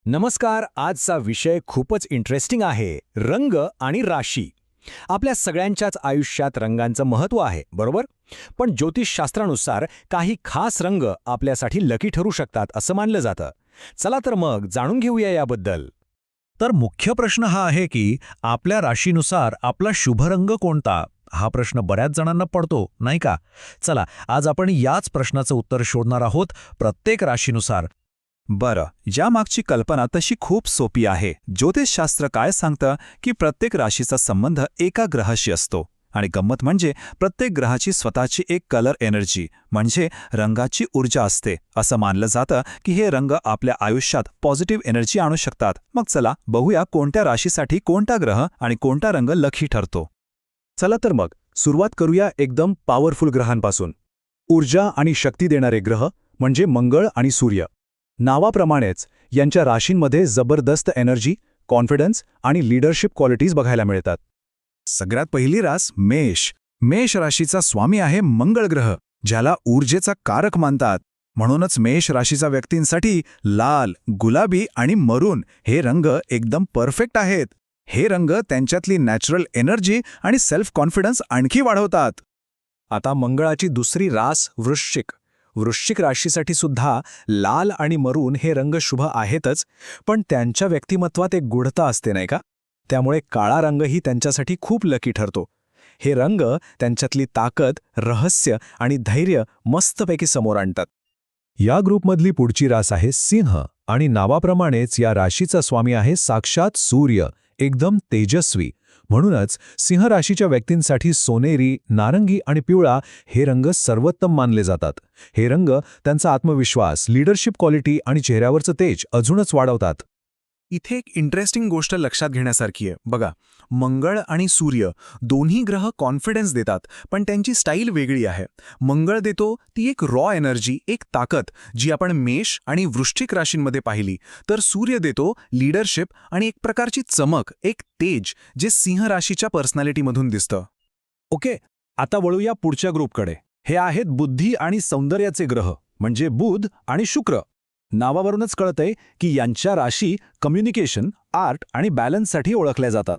नमस्कार. आजचा विषय खूपच इंटरेस्टिंग आहे. रंग आणि राशी. आपल्या सगळ्यांच्याच आयुष्यात रंगांचं महत्त्व आहे, बरोबर? पण ज्योतिषशास्त्रानुसार काही खास रंग आपल्यासाठी लकी ठरू शकतात असं मानलं जातं. चला तर मग जाणून घेऊया याबद्दल. तर मुख्य प्रश्न हा आहे की आपल्या राशीनुसार आपला शुभ रंग कोणता? हा प्रश्न बऱ्याच जणांना पडतो, नाही का? चला, आज आपण याच प्रश्नाचं उत्तर शोधणार आहोत प्रत्येक राशीनुसार. बरं, यामागची कल्पना तशी खूप सोपी आहे. ज्योतिषशास्त्र काय सांगतं की प्रत्येक राशीचा संबंध एका ग्रहाशी असतो आणि गंमत म्हणजे प्रत्येक ग्रहाची स्वतःची एक कलर एनर्जी म्हणजे रंगाची ऊर्जा असते. असं मानलं जातं की हे रंग आपल्या आयुष्यात पॉझिटिव्ह एनर्जी आणू शकतात. मग चला बघूया कोणत्या राशीसाठी कोणता ग्रह आणि कोणता रंग लकी ठरतो. चला तर मग सुरुवात करूया एकदम पॉवरफुल ग्रहांपासून. ऊर्जा आणि शक्ती देणारे ग्रह म्हणजे मंगळ आणि सूर्य. नावाप्रमाणेच यांच्या राशींमध्ये जबरदस्त एनर्जी, कॉन्फिडन्स आणि लीडरशिप क्वालिटीज बघायला मिळतात. सगळ्यात पहिली रास मेष. मेष राशीचा स्वामी आहे मंगळ ग्रह, ज्याला ऊर्जेचा कारक मानतात. म्हणूनच मेष राशीच्या व्यक्तींसाठी लाल, गुलाबी आणि मरून हे रंग एकदम परफेक्ट आहेत. हे रंग त्यांच्यातली नॅचरल एनर्जी आणि सेल्फ कॉन्फिडन्स आणखी वाढवतात. आता मंगळाची दुसरी रास वृश्चिक. वृश्चिक राशीसाठी सुद्धा लाल आणि मरून हे रंग शुभ आहेतच, पण त्यांच्या व्यक्तिमत्वात एक गूढता असते, नाही का? त्यामुळे काळा रंगही त्यांच्यासाठी खूप लकी ठरतो. हे रंग त्यांच्यातली ताकद, रहस्य आणि धैर्य मस्तपैकी समोर आणतात. या ग्रुपमधली पुढची रास आहे सिंह आणि नावाप्रमाणेच या राशीचा स्वामी आहे साक्षात सूर्य, एकदम तेजस्वी. म्हणूनच सिंह राशीच्या व्यक्तींसाठी सोनेरी, नारंगी आणि पिवळा हे रंग सर्वोत्तम मानले जातात. हे रंग त्यांचा आत्मविश्वास, लीडरशिप क्वालिटी आणि चेहऱ्यावरचं तेज अजूनच वाढवतात. इथे एक इंटरेस्टिंग गोष्ट लक्षात घेण्यासारखी आहे. बघा, मंगळ आणि सूर्य दोन्ही ग्रह कॉन्फिडन्स देतात, पण त्यांची स्टाईल वेगळी आहे. मंगळ देतो ती एक रॉ एनर्जी, एक ताकद, जी आपण मेष आणि वृश्चिक राशींमध्ये पाहिली. तर सूर्य देतो लीडरशिप आणि एक प्रकारची चमक, एक तेज, जे सिंह राशीच्या पर्सनॅलिटीमधून दिसतं. ओके, आता वळूया पुढच्या ग्रुपकडे. हे आहेत बुद्धी आणि सौंदर्याचे ग्रह, म्हणजे बुध आणि शुक्र. नावावरूनच कळतंय की यांच्या राशी कम्युनिकेशन, आर्ट आणि बॅलन्ससाठी ओळखल्या जातात.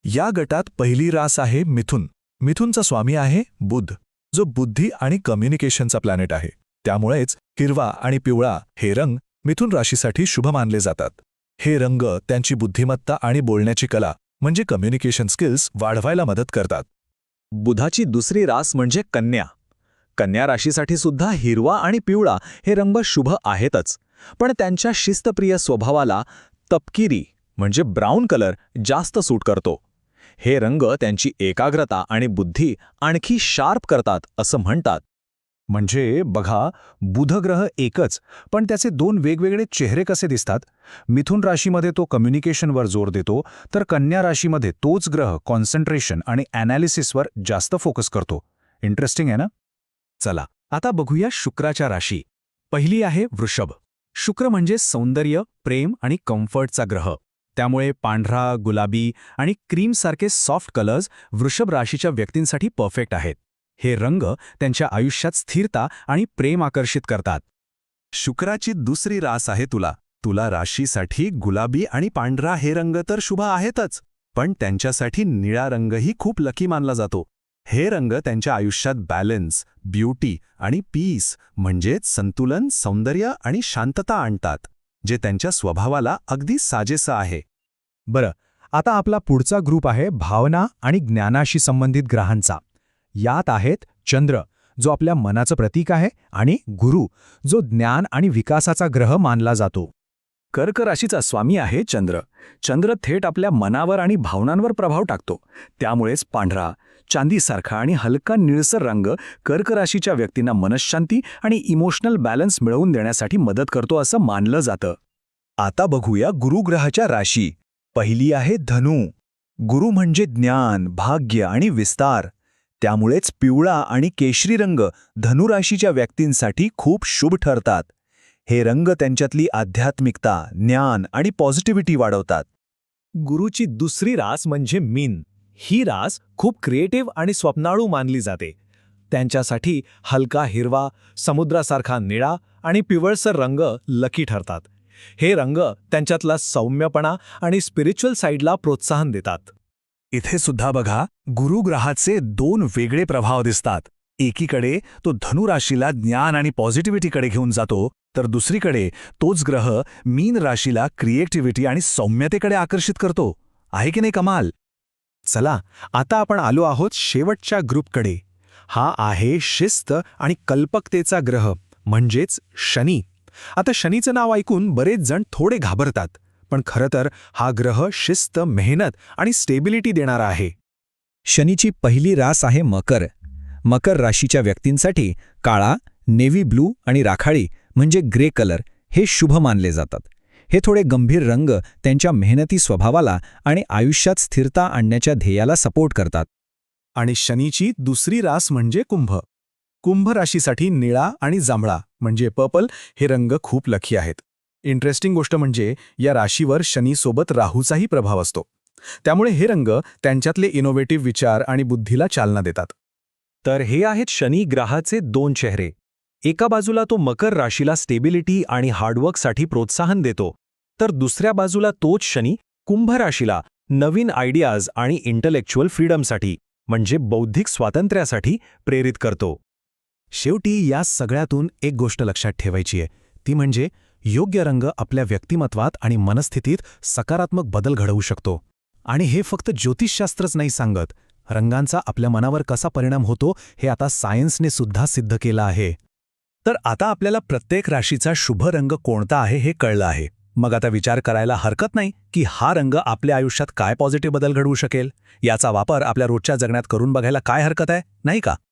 या गटात पहिली रास आहे मिथुन. मिथुनचा स्वामी आहे बुध, जो बुद्धी आणि कम्युनिकेशनचा प्लॅनेट आहे. त्यामुळेच हिरवा आणि पिवळा हे रंग मिथुन राशीसाठी शुभ मानले जातात. हे रंग त्यांची बुद्धिमत्ता आणि बोलण्याची कला म्हणजे कम्युनिकेशन स्किल्स वाढवायला मदत करतात. बुधाची दुसरी रास म्हणजे कन्या. कन्या राशीसाठी सुद्धा हिरवा आणि पिवळा हे रंग शुभ आहेतच, पण त्यांच्या शिस्तप्रिय स्वभावाला तपकिरी म्हणजे ब्राऊन कलर जास्त सूट करतो. हे रंग त्यांची एकाग्रता आणि बुद्धी आणखी शार्प करतात असं म्हणतात. म्हणजे बघा, बुध ग्रह एकच, पण त्याचे दोन वेगवेगळे चेहरे कसे दिसतात. मिथुन राशीमध्ये तो कम्युनिकेशनवर जोर देतो, तर कन्या राशीमध्ये तोच ग्रह कॉन्सन्ट्रेशन आणि ॲनालिसिसवर जास्त फोकस करतो. इंटरेस्टिंग आहे ना? चला, आता बघूया शुक्राच्या राशी. पहिली आहे वृषभ. शुक्र म्हणजे सौंदर्य, प्रेम आणि कम्फर्टचा ग्रह. त्यामुळे पांढरा, गुलाबी आणि क्रीमसारखे सॉफ्ट कलर्स वृषभ राशीच्या व्यक्तींसाठी परफेक्ट आहेत. हे रंग त्यांच्या आयुष्यात स्थिरता आणि प्रेम आकर्षित करतात. शुक्राची दुसरी रास आहे तुला. तुला राशीसाठी गुलाबी आणि पांढरा हे रंग तर शुभ आहेतच, पण त्यांच्यासाठी निळा रंगही खूप लकी मानला जातो. हे रंग त्यांच्या आयुष्यात बॅलन्स, ब्युटी आणि पीस म्हणजेच संतुलन, सौंदर्य आणि शांतता आणतात, जे त्यांच्या स्वभावाला अगदी साजेसं आहे. बरं, आता आपला पुढचा ग्रुप आहे भावना आणि ज्ञानाशी संबंधित ग्रहांचा. यात आहेत चंद्र, जो आपल्या मनाचं प्रतीक आहे, आणि गुरु, जो ज्ञान आणि विकासाचा ग्रह मानला जातो. कर्क राशीचा स्वामी आहे चंद्र. चंद्र थेट आपल्या मनावर आणि भावनांवर प्रभाव टाकतो. त्यामुळेच पांढरा, चांदीसारखा आणि हलका निळसर रंग कर्क राशीच्या व्यक्तींना मनःशांती आणि इमोशनल बॅलन्स मिळवून देण्यासाठी मदत करतो असं मानलं जातं. आता बघूया गुरुग्रहाच्या राशी. पहिली आहे धनु. गुरु म्हणजे ज्ञान, भाग्य आणि विस्तार. त्यामुळेच पिवळा आणि केशरी रंग धनुराशीच्या व्यक्तींसाठी खूप शुभ ठरतात. हे रंग त्यांच्यातली आध्यात्मिकता, ज्ञान आणि पॉझिटिव्हिटी वाढवतात. गुरुची दुसरी रास म्हणजे मीन. ही रास खूप क्रिएटिव्ह आणि स्वप्नाळू मानली जाते. त्यांच्यासाठी हलका हिरवा, समुद्रासारखा निळा आणि पिवळसर रंग लकी ठरतात. हे रंग त्यांच्यातला सौम्यपणा आणि स्पिरिच्युअल साईडला प्रोत्साहन देतात. इथे सुद्धा बघा, गुरुग्रहाचे दोन वेगळे प्रभाव दिसतात. एकीकडे तो धनुराशीला ज्ञान आणि पॉझिटिव्हिटीकडे घेऊन जातो, तर दुसरीकडे तोच ग्रह मीन राशीला क्रिएटिव्हिटी आणि सौम्यतेकडे आकर्षित करतो. आहे की नाही कमाल? चला, आता आपण आलो आहोत शेवटच्या ग्रुपकडे. हा आहे शिस्त आणि कल्पकतेचा ग्रह, म्हणजेच शनी. आता शनीचं नाव ऐकून बरेच जण थोडे घाबरतात, पण खरं तर हा ग्रह शिस्त, मेहनत आणि स्टेबिलिटी देणारा आहे. शनीची पहिली रास आहे मकर. मकर राशीच्या व्यक्तींसाठी काळा, नेव्ही ब्लू आणि राखाळी म्हणजे ग्रे कलर हे शुभ मानले जातात. हे थोडे गंभीर रंग त्यांच्या मेहनती स्वभावाला आणि आयुष्यात स्थिरता आणण्याच्या ध्येयाला सपोर्ट करतात. आणि शनीची दुसरी रास म्हणजे कुंभ. कुंभ राशीसाठी निळा आणि जांभळा म्हणजे पर्पल हे रंग खूप लकी आहेत. इंटरेस्टिंग गोष्ट म्हणजे या राशीवर शनीसोबत राहूचाही प्रभाव असतो. त्यामुळे हे रंग त्यांच्यातले इनोव्हेटिव्ह विचार आणि बुद्धीला चालना देतात. तर हे आहेत शनी ग्रहाचे दोन चेहरे. एका बाजूला तो मकर राशीला स्टेबिलिटी आणि हार्डवर्कसाठी प्रोत्साहन देतो, तर दुसऱ्या बाजूला तोच शनी कुंभ राशीला नवीन आयडियाज आणि इंटलेक्च्युअल फ्रीडमसाठी म्हणजे बौद्धिक स्वातंत्र्यासाठी प्रेरित करतो. शेवटी या सगळ्यातून एक गोष्ट लक्षात ठेवायची आहे, ती म्हणजे योग्य रंग आपल्या व्यक्तिमत्वात आणि मनस्थितीत सकारात्मक बदल घडवू शकतो. आणि हे फक्त ज्योतिषशास्त्रच नाही सांगत, रंगांचा आपल्या मनावर कसा परिणाम होतो हे आता सायन्सने सुद्धा सिद्ध केलं आहे. तर आता आपल्याला प्रत्येक राशीचा शुभ रंग कोणता आहे हे कळलं आहे. मग आता विचार करायला हरकत नाही की हा रंग आपल्या आयुष्यात काय पॉझिटिव्ह बदल घडवू शकेल. याचा वापर आपल्या रोजच्या जगण्यात करून बघायला काय हरकत आहे, नाही का?